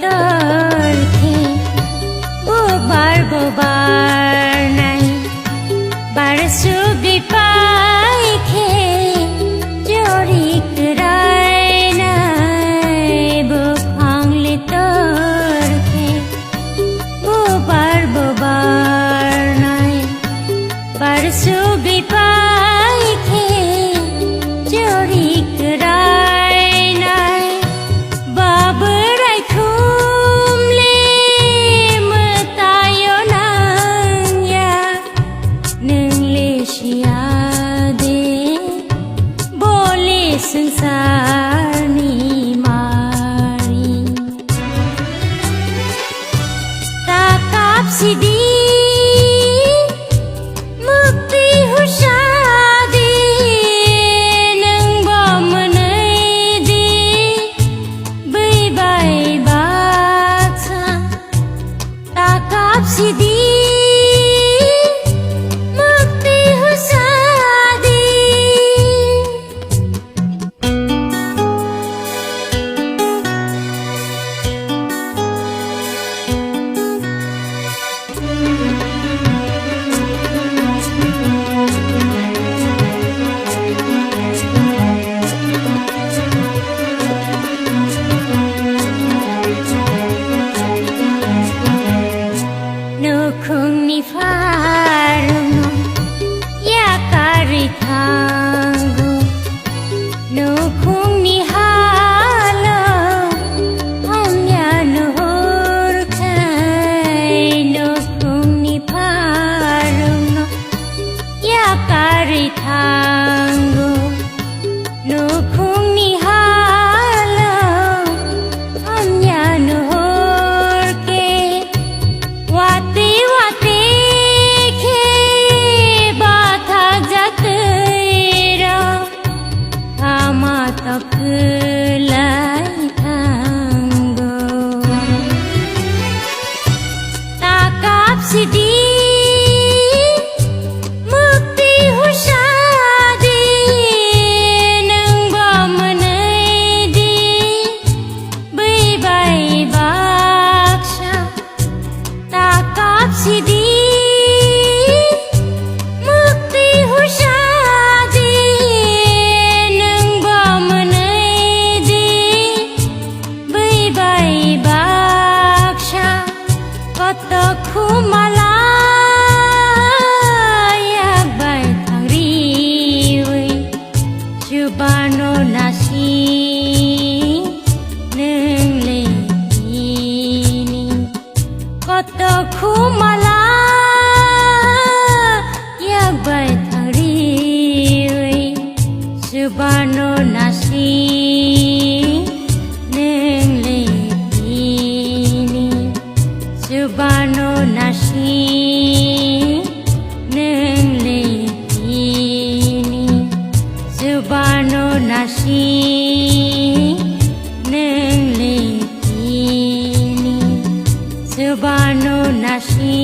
torke bubar nai bar subi pai khe jorik rai nai bukhangli torke bubar nai bar subi pai khe jorik rai nai babarai khumle matayo nangya nungle siade bole sangsarni mari takap sidi mukti husadi nang bamanai di bai bai baksa takap sidi mukti husadi Nukhungni farungo yakari thango nukhungni halo hamya nuhur khai nukhungni farungo yakari thango nukhungni halo hamya nuhur ke wate wate khe batha jatera khama taklai thango takap sidi mukti husadi nang bamanai di bai bai baksha takap sidi mukti husadi nang bamanai di bai bai baksha koto khumala yak bai thangriwi chubano nasi nang le ini koto khumala yak bai thangriwi chubano nasi nang le ini chubano nasi nang le ini chubano nasi nang le ini chubano nasi